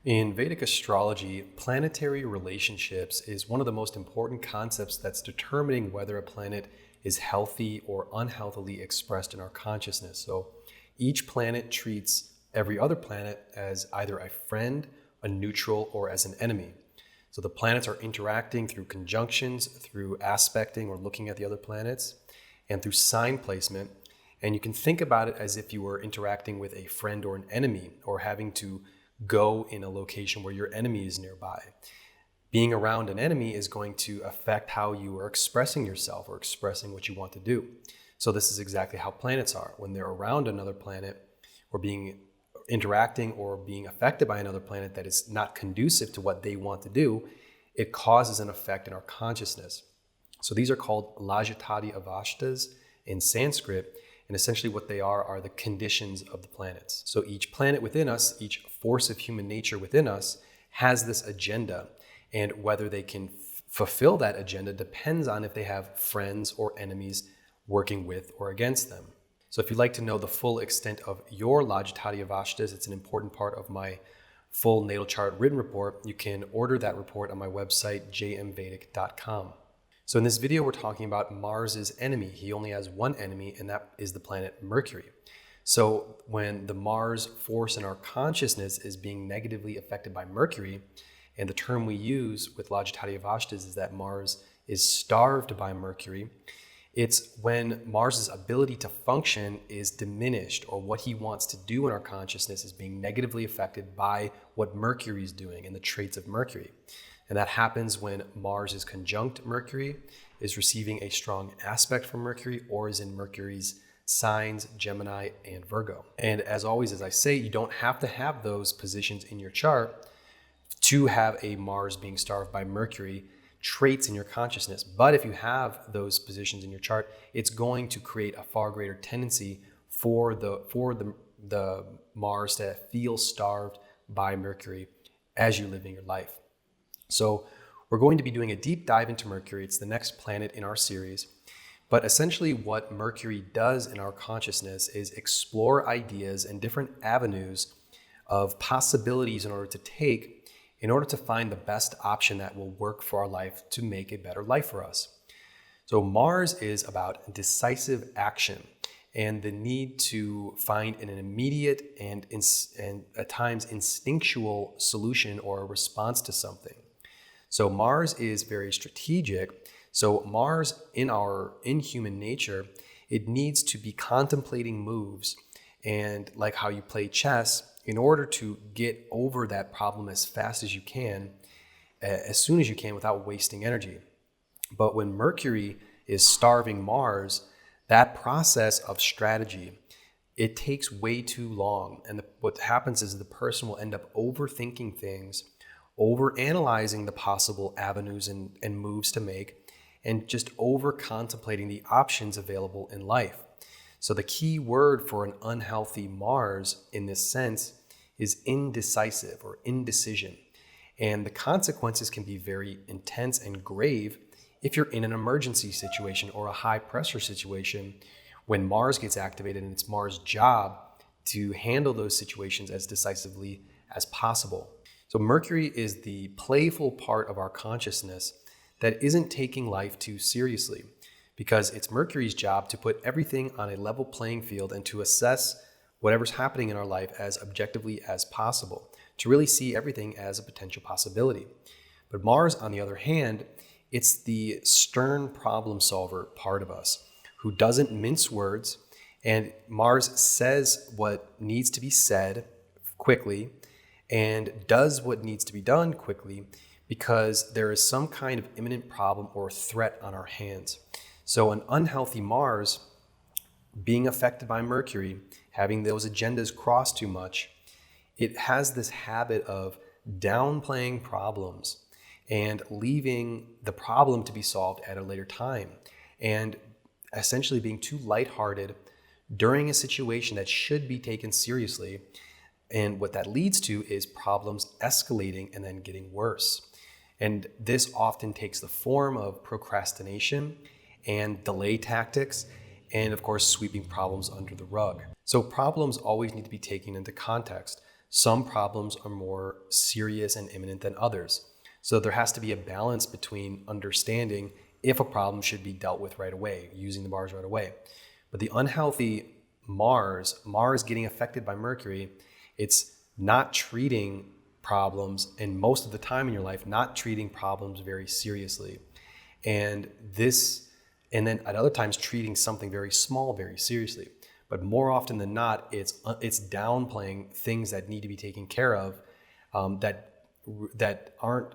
In Vedic astrology, planetary relationships is one of the most important concepts that's determining whether a planet is healthy or unhealthily expressed in our consciousness. So each planet treats every other planet as either a friend, a neutral, or as an enemy. So the planets are interacting through conjunctions, through aspecting or looking at the other planets, and through sign placement. And you can think about it as if you were interacting with a friend or an enemy, or having to go in a location where your enemy is nearby. Being around an enemy is going to affect how you are expressing yourself or expressing what you want to do. So this is exactly how planets are. When they're around another planet or interacting or being affected by another planet that is not conducive to what they want to do, it causes an effect in our consciousness. So these are called Lajjitaadi Avasthas in Sanskrit. And essentially what they are the conditions of the planets. So each planet within us, each force of human nature within us has this agenda. And whether they can fulfill that agenda depends on if they have friends or enemies working with or against them. So if you'd like to know the full extent of your Lajjitaadi Avasthas, it's an important part of my full natal chart written report. You can order that report on my website, jmvedic.com. So in this video, we're talking about Mars's enemy. He only has one enemy, and that is the planet Mercury. So when the Mars force in our consciousness is being negatively affected by Mercury, and the term we use with Lajjitaadi Avasthas is that Mars is starved by Mercury, it's when Mars's ability to function is diminished, or what he wants to do in our consciousness is being negatively affected by what Mercury is doing and the traits of Mercury. And that happens when Mars is conjunct Mercury, is receiving a strong aspect from Mercury, or is in Mercury's signs, Gemini and Virgo. And as always, as I say, you don't have to have those positions in your chart to have a Mars being starved by Mercury traits in your consciousness. But if you have those positions in your chart, it's going to create a far greater tendency for the Mars to feel starved by Mercury as you live in your life. So we're going to be doing a deep dive into Mercury. It's the next planet in our series. But essentially what Mercury does in our consciousness is explore ideas and different avenues of possibilities in order to find the best option that will work for our life to make a better life for us. So Mars is about decisive action and the need to find an immediate and at times instinctual solution or a response to something. So Mars is very strategic. So Mars in human nature, it needs to be contemplating moves, and like how you play chess, in order to get over that problem as fast as you can, as soon as you can, without wasting energy. But when Mercury is starving Mars, that process of strategy, it takes way too long. And what happens is the person will end up overthinking things, over-analyzing the possible avenues and moves to make, and just over-contemplating the options available in life. So the key word for an unhealthy Mars in this sense is indecisive or indecision. And the consequences can be very intense and grave if you're in an emergency situation or a high-pressure situation when Mars gets activated, and it's Mars' job to handle those situations as decisively as possible. So Mercury is the playful part of our consciousness that isn't taking life too seriously, because it's Mercury's job to put everything on a level playing field and to assess whatever's happening in our life as objectively as possible, to really see everything as a potential possibility. But Mars, on the other hand, it's the stern problem solver part of us who doesn't mince words, and Mars says what needs to be said quickly and does what needs to be done quickly because there is some kind of imminent problem or threat on our hands. So an unhealthy Mars being affected by Mercury, having those agendas cross too much, it has this habit of downplaying problems and leaving the problem to be solved at a later time, and essentially being too lighthearted during a situation that should be taken seriously. And what that leads to is problems escalating and then getting worse. And this often takes the form of procrastination and delay tactics, and of course, sweeping problems under the rug. So problems always need to be taken into context. some problems are more serious and imminent than others. So there has to be a balance between understanding if a problem should be dealt with right away, using the Mars right away. But the unhealthy Mars getting affected by Mercury, it's not treating problems, and most of the time in your life, not treating problems very seriously. And then at other times treating something very small very seriously. But more often than not, it's downplaying things that need to be taken care of, that aren't,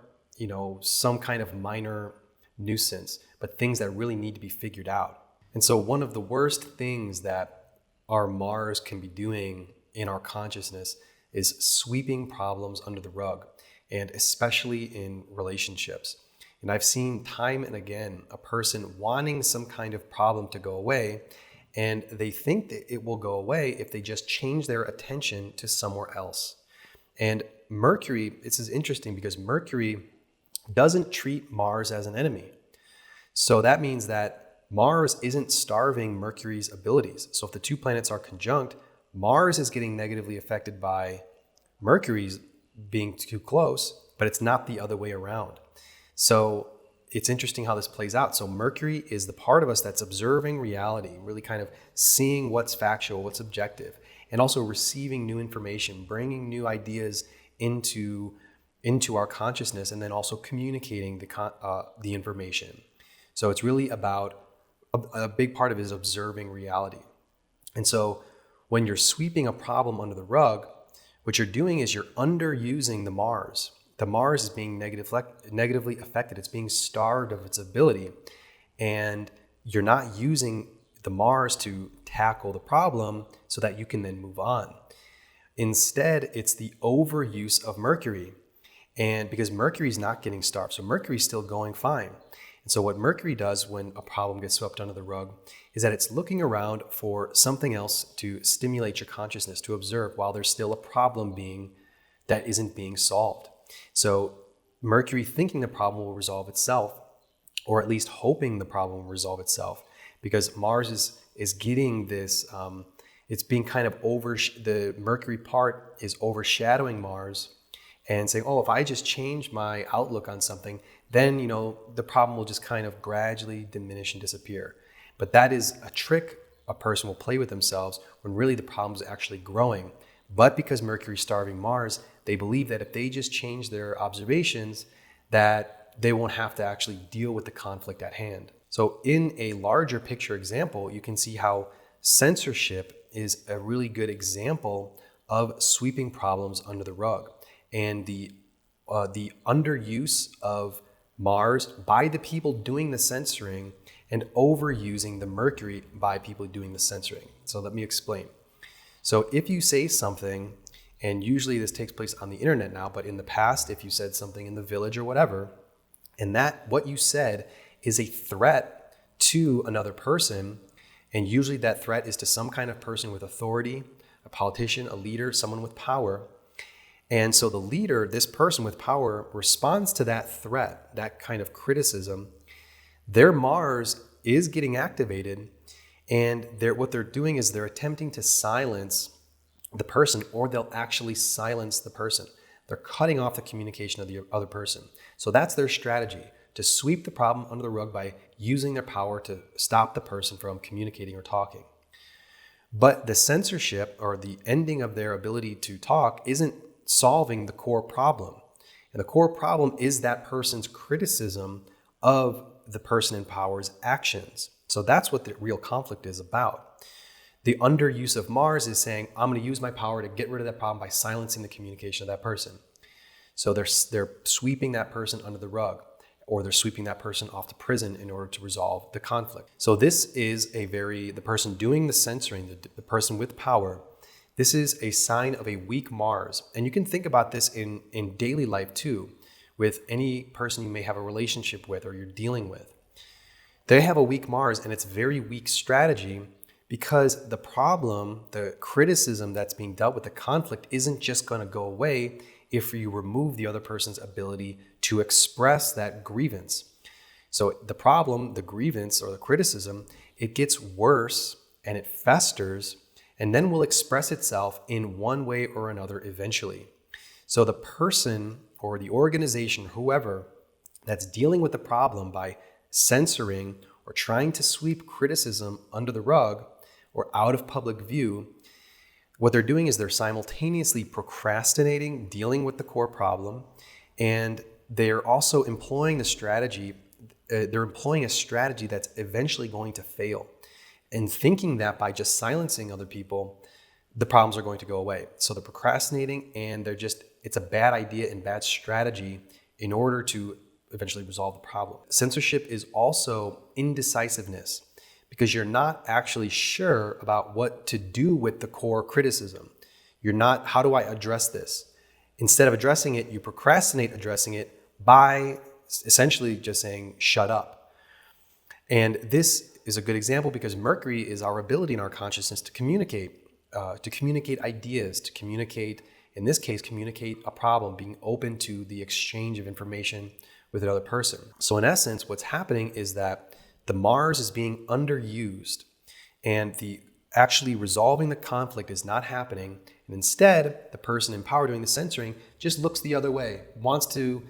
some kind of minor nuisance, but things that really need to be figured out. And so one of the worst things that our Mars can be doing in our consciousness is sweeping problems under the rug, and especially in relationships. And I've seen time and again a person wanting some kind of problem to go away, and they think that it will go away if they just change their attention to somewhere else. And Mercury, this is interesting because Mercury doesn't treat Mars as an enemy. So that means that Mars isn't starving Mercury's abilities. So if the two planets are conjunct, Mars is getting negatively affected by Mercury's being too close, but it's not the other way around. So it's interesting how this plays out. So Mercury is the part of us that's observing reality, really kind of seeing what's factual, what's objective, and also receiving new information, bringing new ideas into our consciousness, and then also communicating the information. So it's really about a big part of it is observing reality. And so when you're sweeping a problem under the rug, what you're doing is you're underusing the Mars. The Mars is being negatively affected. It's being starved of its ability. And you're not using the Mars to tackle the problem so that you can then move on. Instead, it's the overuse of Mercury. And because Mercury is not getting starved, so Mercury's still going fine. And so what Mercury does when a problem gets swept under the rug is that it's looking around for something else to stimulate your consciousness, to observe while there's still a problem that isn't being solved. So Mercury thinking the problem will resolve itself, or at least hoping the problem will resolve itself, because Mars is getting this, it's being kind of the Mercury part is overshadowing Mars and saying, oh, if I just change my outlook on something, then, the problem will just kind of gradually diminish and disappear. But that is a trick a person will play with themselves when really the problem is actually growing. But because Mercury is starving Mars, they believe that if they just change their observations, that they won't have to actually deal with the conflict at hand. So in a larger picture example, you can see how censorship is a really good example of sweeping problems under the rug, and the underuse of Mars by the people doing the censoring and overusing the Mercury by people doing the censoring. So let me explain. So if you say something, and usually this takes place on the internet now, but in the past, if you said something in the village or whatever, and that what you said is a threat to another person, and usually that threat is to some kind of person with authority, a politician, a leader, someone with power. And so the leader, this person with power, responds to that threat, that kind of criticism. Their Mars is getting activated, and what they're doing is they're attempting to silence the person, or they'll actually silence the person. They're cutting off the communication of the other person. So that's their strategy, to sweep the problem under the rug by using their power to stop the person from communicating or talking. But the censorship, or the ending of their ability to talk, isn't solving the core problem. And the core problem is that person's criticism of the person in power's actions. So that's what the real conflict is about. The underuse of Mars is saying, I'm going to use my power to get rid of that problem by silencing the communication of that person. So they're sweeping that person under the rug, or they're sweeping that person off to prison in order to resolve the conflict. So this is the person doing the censoring, the person with power, this is a sign of a weak Mars. And you can think about this in daily life too, with any person you may have a relationship with or you're dealing with. They have a weak Mars, and it's a very weak strategy, because the problem, the criticism that's being dealt with, the conflict, isn't just going to go away if you remove the other person's ability to express that grievance. So the problem, the grievance or the criticism, it gets worse and it festers, and then will express itself in one way or another eventually. So the person or the organization, whoever, that's dealing with the problem by censoring or trying to sweep criticism under the rug or out of public view, what they're doing is they're simultaneously procrastinating, dealing with the core problem, and they're also employing a strategy that's eventually going to fail, and thinking that by just silencing other people, the problems are going to go away. So they're procrastinating, and it's a bad idea and bad strategy in order to eventually resolve the problem. Censorship is also indecisiveness, because you're not actually sure about what to do with the core criticism. You're not, how do I address this? Instead of addressing it, you procrastinate addressing it by essentially just saying, shut up. And this is a good example because Mercury is our ability in our consciousness to communicate ideas, to communicate, in this case, communicate a problem, being open to the exchange of information with another person. So in essence, what's happening is that the Mars is being underused, and the actually resolving the conflict is not happening. And instead, the person in power doing the censoring just looks the other way, wants to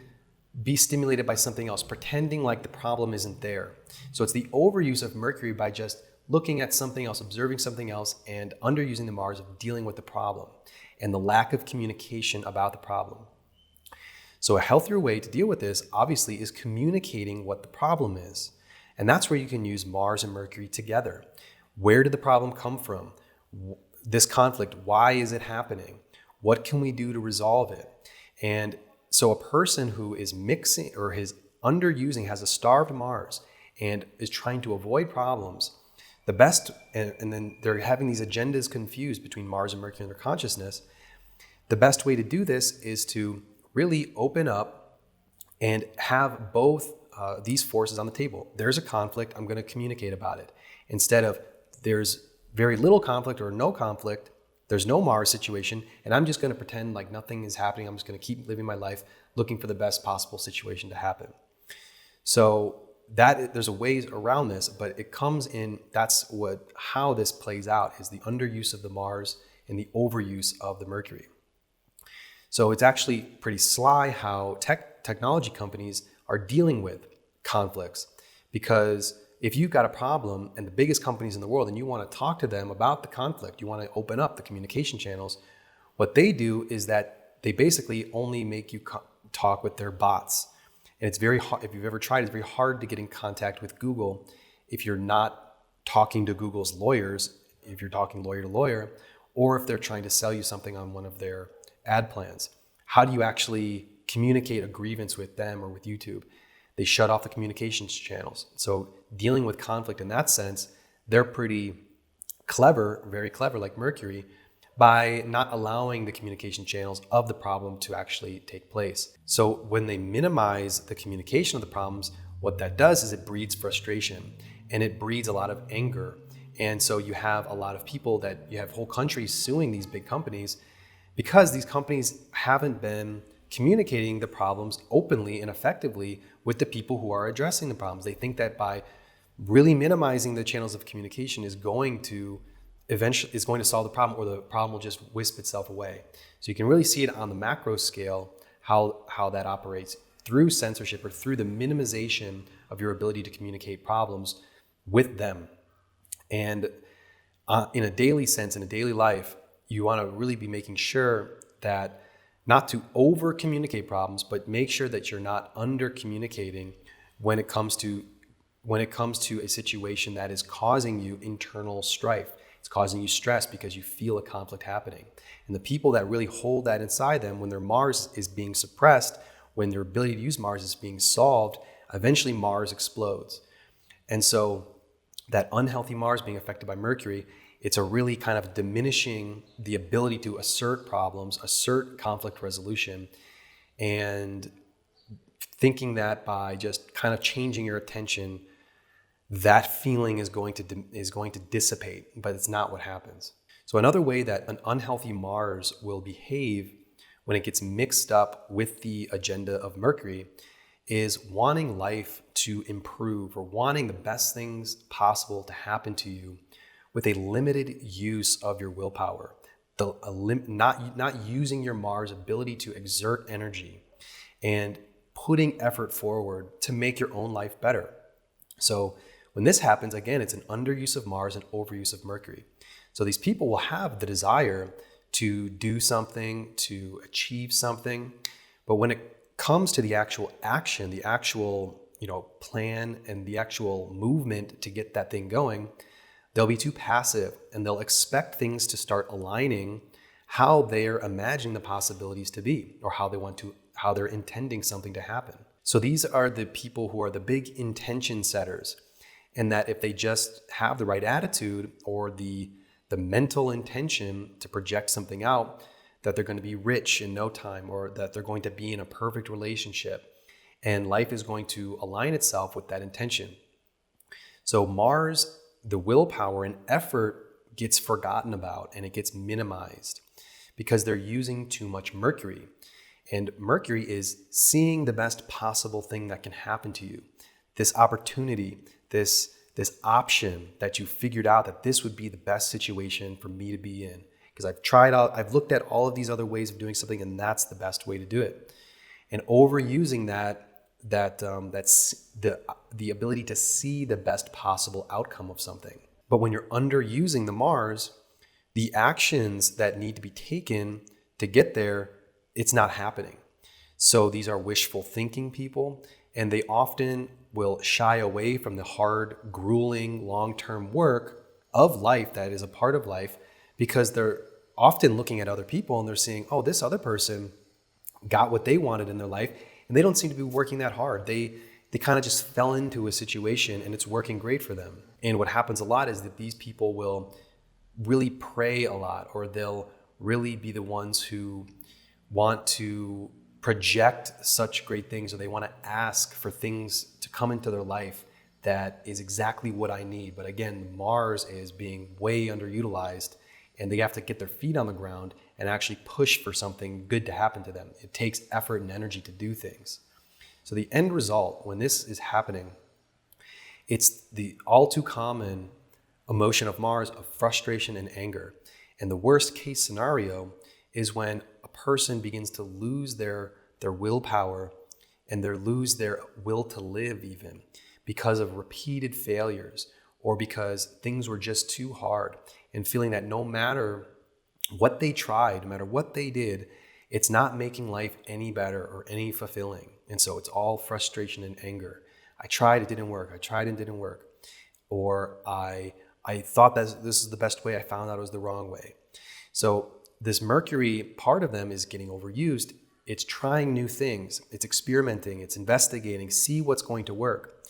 be stimulated by something else, pretending like the problem isn't there. So it's the overuse of Mercury by just looking at something else, observing something else, and underusing the Mars of dealing with the problem and the lack of communication about the problem. So a healthier way to deal with this, obviously, is communicating what the problem is. And that's where you can use Mars and Mercury together. Where did the problem come from? This conflict, why is it happening? What can we do to resolve it? And so a person who is mixing or is underusing, has a starved Mars and is trying to avoid problems, the best, and then they're having these agendas confused between Mars and Mercury in their consciousness, the best way to do this is to really open up and have both these forces on the table. There's a conflict, I'm going to communicate about it. Instead of there's very little conflict or no conflict, there's no Mars situation, and I'm just going to pretend like nothing is happening. I'm just going to keep living my life looking for the best possible situation to happen. So there's a ways around this, but it comes in, how this plays out is the underuse of the Mars and the overuse of the Mercury. So it's actually pretty sly how technology companies are dealing with conflicts, because if you've got a problem and the biggest companies in the world and you want to talk to them about the conflict, you want to open up the communication channels, what they do is that they basically only make you talk with their bots. And it's very hard, if you've ever tried, it's very hard to get in contact with Google if you're not talking to Google's lawyers, if you're talking lawyer to lawyer, or if they're trying to sell you something on one of their ad plans. How do you actually communicate a grievance with them or with YouTube? They shut off the communications channels. So dealing with conflict in that sense, they're pretty clever, very clever, like Mercury, by not allowing the communication channels of the problem to actually take place. So when they minimize the communication of the problems, what that does is it breeds frustration and it breeds a lot of anger. And so you have a lot of people you have whole countries suing these big companies because these companies haven't been communicating the problems openly and effectively with the people who are addressing the problems. They think that by really minimizing the channels of communication is going to solve the problem, or the problem will just wisp itself away. So you can really see it on the macro scale, how that operates through censorship or through the minimization of your ability to communicate problems with them. And in a daily sense, in a daily life, you want to really be making sure that not to over communicate problems, but make sure that you're not under communicating when it comes to a situation that is causing you internal strife. It's causing you stress because you feel a conflict happening. And the people that really hold that inside them, when their Mars is being suppressed, when their ability to use Mars is being solved, eventually Mars explodes. And so that unhealthy Mars being affected by Mercury, it's a really kind of diminishing the ability to assert problems, assert conflict resolution, and thinking that by just kind of changing your attention, that feeling is going to dissipate, but it's not what happens. So another way that an unhealthy Mars will behave when it gets mixed up with the agenda of Mercury is wanting life to improve or wanting the best things possible to happen to you with a limited use of your willpower, not using your Mars ability to exert energy and putting effort forward to make your own life better. So when this happens, again, it's an underuse of Mars and overuse of Mercury. So these people will have the desire to do something, to achieve something, but when it comes to the actual action, the actual plan and the actual movement to get that thing going, they'll be too passive and they'll expect things to start aligning how they're imagining the possibilities to be, or how they're intending something to happen. So these are the people who are the big intention setters, and that if they just have the right attitude or the mental intention to project something out, that they're going to be rich in no time, or that they're going to be in a perfect relationship, and life is going to align itself with that intention. So Mars, the willpower and effort, gets forgotten about and it gets minimized because they're using too much Mercury. And Mercury is seeing the best possible thing that can happen to you. This opportunity, this option that you figured out that this would be the best situation for me to be in. Because I've looked at all of these other ways of doing something, and that's the best way to do it. And overusing that's the ability to see the best possible outcome of something. But when you're underusing the Mars, the actions that need to be taken to get there, it's not happening. So these are wishful thinking people, and they often will shy away from the hard, grueling, long-term work of life that is a part of life, because they're often looking at other people and they're seeing, oh, this other person got what they wanted in their life, and they don't seem to be working that hard. They kind of just fell into a situation and it's working great for them. And what happens a lot is that these people will really pray a lot, or they'll really be the ones who want to project such great things, or they want to ask for things to come into their life that is exactly what I need. But again, Mars is being way underutilized, and they have to get their feet on the ground and actually push for something good to happen to them. It takes effort and energy to do things. So the end result, when this is happening, it's the all too common emotion of Mars of frustration and anger. And the worst case scenario is when a person begins to lose their willpower, and they lose their will to live even, because of repeated failures, or because things were just too hard, and feeling that no matter what they tried, no matter what they did, it's not making life any better or any fulfilling. And so it's all frustration and anger. I tried, it didn't work. I tried, it didn't work. Or I thought that this is the best way. I found out it was the wrong way. So this Mercury part of them is getting overused. It's trying new things. It's experimenting. It's investigating, see what's going to work.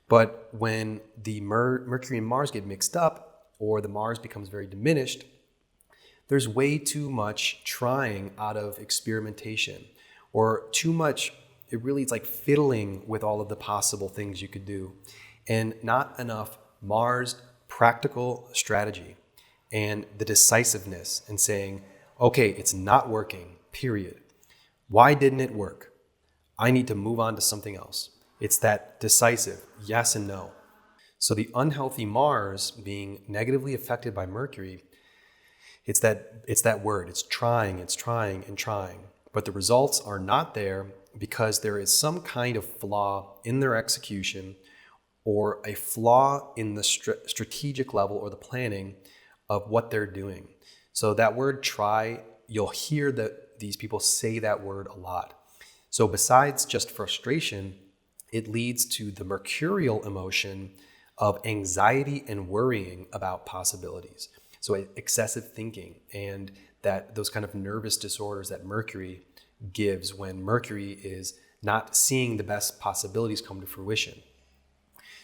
But when the Mercury and Mars get mixed up, or the Mars becomes very diminished, there's way too much trying out of experimentation, or too much, it's like fiddling with all of the possible things you could do, and not enough Mars practical strategy and the decisiveness, and saying, okay, it's not working, period. Why didn't it work? I need to move on to something else. It's that decisive yes and no. So the unhealthy Mars being negatively affected by Mercury, it's that word. It's trying and trying. But the results are not there because there is some kind of flaw in their execution, or a flaw in the strategic level or the planning of what they're doing. So that word try, you'll hear that these people say that word a lot. So besides just frustration, it leads to the mercurial emotion of anxiety and worrying about possibilities. So excessive thinking, and that those kind of nervous disorders that Mercury gives when Mercury is not seeing the best possibilities come to fruition.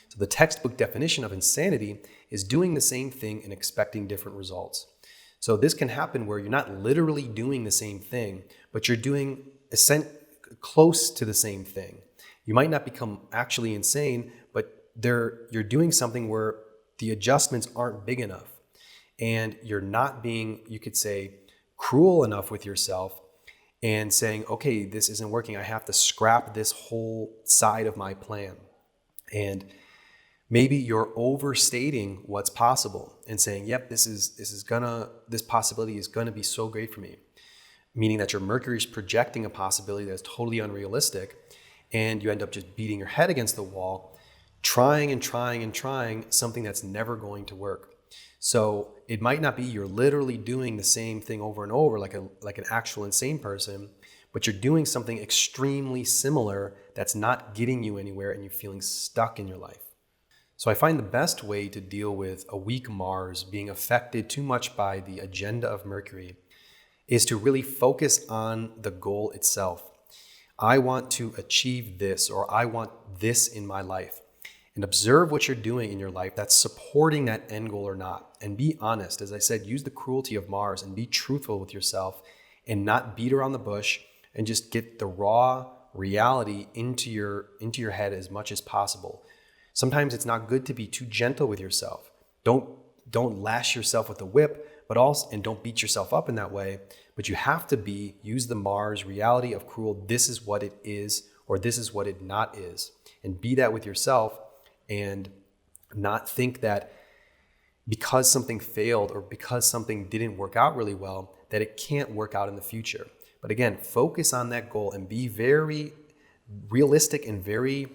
So the textbook definition of insanity is doing the same thing and expecting different results. So this can happen where you're not literally doing the same thing, but you're doing close to the same thing. You might not become actually insane, but you're doing something where the adjustments aren't big enough, and you're not being, you could say, cruel enough with yourself and saying, okay, this isn't working. I have to scrap this whole side of my plan. And Maybe you're overstating what's possible and saying, yep, this possibility is gonna be so great for me. Meaning that your Mercury is projecting a possibility that's totally unrealistic, and you end up just beating your head against the wall, trying and trying and trying something that's never going to work. So it might not be you're literally doing the same thing over and over like an actual insane person, but you're doing something extremely similar that's not getting you anywhere and you're feeling stuck in your life. So I find the best way to deal with a weak Mars being affected too much by the agenda of Mercury is to really focus on the goal itself. I want to achieve this, or I want this in my life. And observe what you're doing in your life that's supporting that end goal or not. And be honest. As I said, use the cruelty of Mars and be truthful with yourself and not beat around the bush, and just get the raw reality into your head as much as possible. Sometimes it's not good to be too gentle with yourself. Don't lash yourself with a whip, but also, and don't beat yourself up in that way. But you have to use the Mars reality of cruel, this is what it is, or this is what it not is. And be that with yourself, and not think that because something failed or because something didn't work out really well, that it can't work out in the future. But again, focus on that goal and be very realistic and very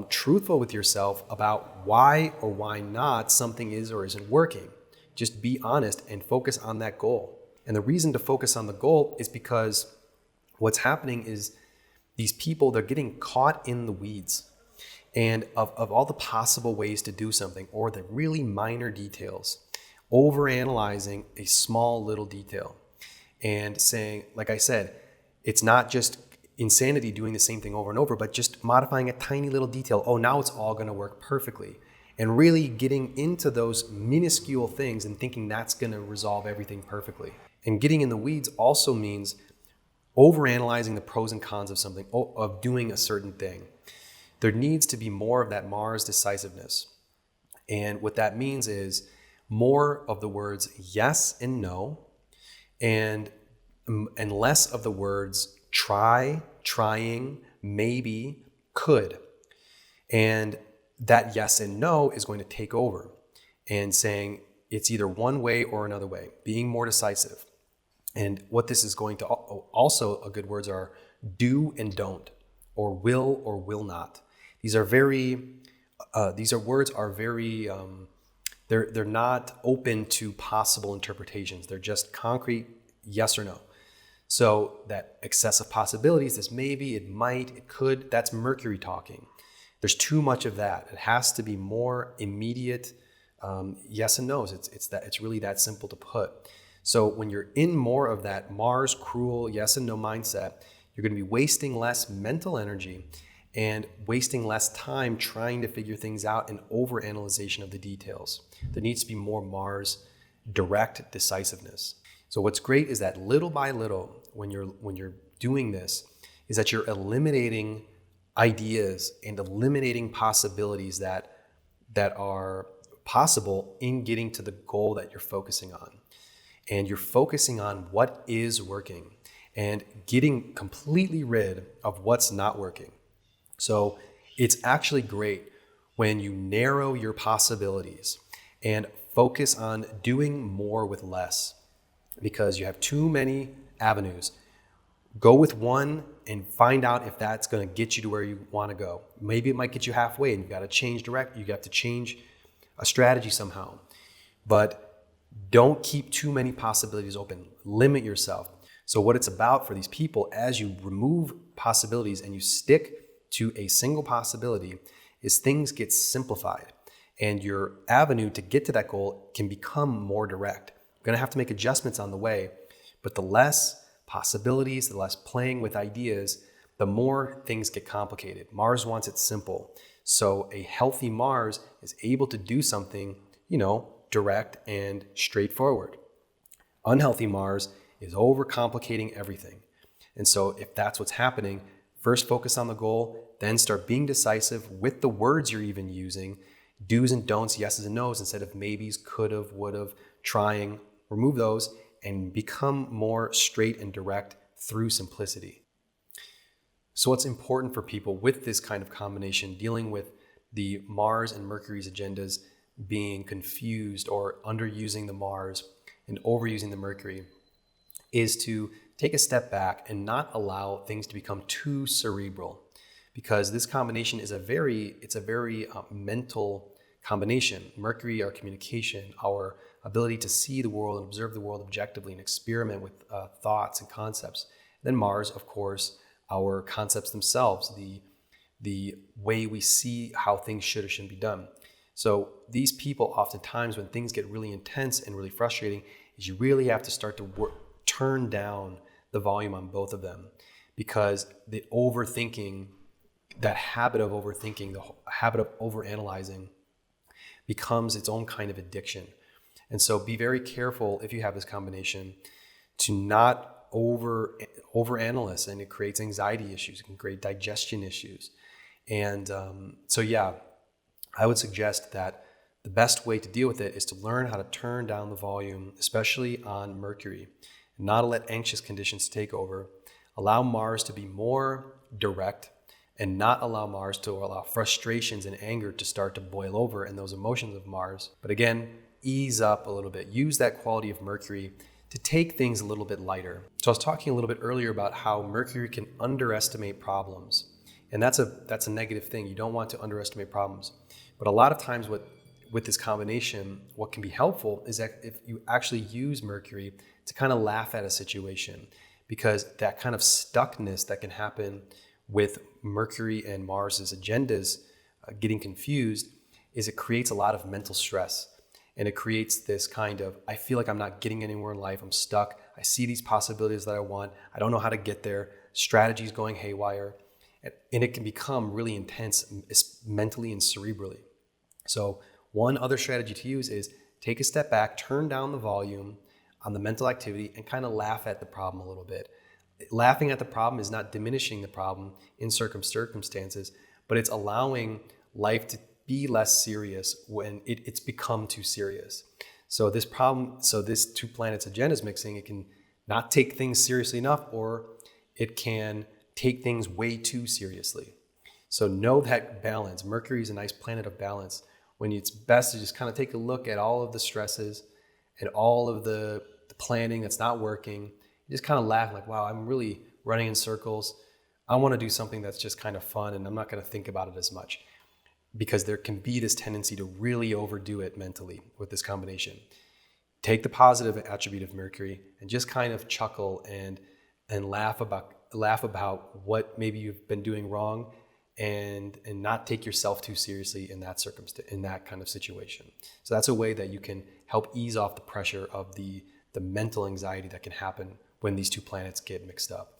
truthful with yourself about why or why not something is or isn't working. Just be honest and focus on that goal. And the reason to focus on the goal is because what's happening is these people, they're getting caught in the weeds. And of all the possible ways to do something, or the really minor details, overanalyzing a small little detail and saying, like I said, it's not just insanity doing the same thing over and over, but just modifying a tiny little detail. Oh, now it's all going to work perfectly. And really getting into those minuscule things and thinking that's going to resolve everything perfectly. And getting in the weeds also means overanalyzing the pros and cons of something, of doing a certain thing. There needs to be more of that Mars decisiveness. And what that means is more of the words yes and no, and less of the words try, trying, maybe, could. And that yes and no is going to take over and saying it's either one way or another way, being more decisive. And what this is going to also, good words are do and don't, or will not. These are words are very, they're not open to possible interpretations. They're just concrete yes or no. So that excessive possibilities, this maybe, it might, it could, that's Mercury talking. There's too much of that. It has to be more immediate yes and no's. It's really that simple to put. So when you're in more of that Mars cruel yes and no mindset, you're going to be wasting less mental energy and wasting less time trying to figure things out and overanalyzation of the details. There needs to be more Mars direct decisiveness. So what's great is that little by little, when you're doing this, is that you're eliminating ideas and eliminating possibilities that are possible in getting to the goal that you're focusing on. And you're focusing on what is working and getting completely rid of what's not working. So it's actually great when you narrow your possibilities and focus on doing more with less, because you have too many avenues. Go with one and find out if that's going to get you to where you want to go. Maybe it might get you halfway and you've got to change you have to change a strategy somehow. But don't keep too many possibilities open. Limit yourself. So what it's about for these people, as you remove possibilities and you stick to a single possibility, is things get simplified and your avenue to get to that goal can become more direct. You're going to have to make adjustments on the way, but the less possibilities, the less playing with ideas, the more things get complicated. Mars wants it simple. So a healthy Mars is able to do something, direct and straightforward. Unhealthy Mars is overcomplicating everything. And so if that's what's happening, first focus on the goal, then start being decisive with the words you're even using, do's and don'ts, yeses and no's, instead of maybes, could've, would've, trying. Remove those and become more straight and direct through simplicity. So what's important for people with this kind of combination, dealing with the Mars and Mercury's agendas being confused or underusing the Mars and overusing the Mercury is to take a step back and not allow things to become too cerebral, because this combination is a very mental combination. Mercury, our communication, our ability to see the world and observe the world objectively and experiment with thoughts and concepts. Then Mars, of course, our concepts themselves, the way we see how things should or shouldn't be done. So these people, oftentimes when things get really intense and really frustrating, is you really have to start to turn down the volume on both of them, because the overthinking, that habit of overthinking, the habit of overanalyzing becomes its own kind of addiction. And so be very careful if you have this combination to not overanalyze, and it creates anxiety issues. It can create digestion issues. And I would suggest that the best way to deal with it is to learn how to turn down the volume, especially on Mercury, and not let anxious conditions take over. Allow Mars to be more direct, and not allow Mars to allow frustrations and anger to start to boil over, and those emotions of Mars. But again, ease up a little bit. Use that quality of Mercury to take things a little bit lighter. So I was talking a little bit earlier about how Mercury can underestimate problems. And that's a negative thing. You don't want to underestimate problems. But a lot of times with this combination, what can be helpful is that if you actually use Mercury to kind of laugh at a situation, because that kind of stuckness that can happen with Mercury and Mars's agendas getting confused is it creates a lot of mental stress. And it creates this kind of, I feel like I'm not getting anywhere in life. I'm stuck. I see these possibilities that I want. I don't know how to get there. Strategies going haywire. And it can become really intense mentally and cerebrally. So one other strategy to use is take a step back, turn down the volume on the mental activity, and kind of laugh at the problem a little bit. Laughing at the problem is not diminishing the problem in certain circumstances, but it's allowing life to be less serious when it's become too serious. So this two planets agenda is mixing. It can not take things seriously enough, or it can take things way too seriously. So know that balance. Mercury is a nice planet of balance, when it's best to just kind of take a look at all of the stresses and all of the planning that's not working. You just kind of laugh like, wow, I'm really running in circles. I want to do something that's just kind of fun, and I'm not going to think about it as much, because there can be this tendency to really overdo it mentally with this combination. Take the positive attribute of Mercury and just kind of chuckle and laugh about what maybe you've been doing wrong, and not take yourself too seriously in that circumstance, in that kind of situation. So that's a way that you can help ease off the pressure of the mental anxiety that can happen when these two planets get mixed up.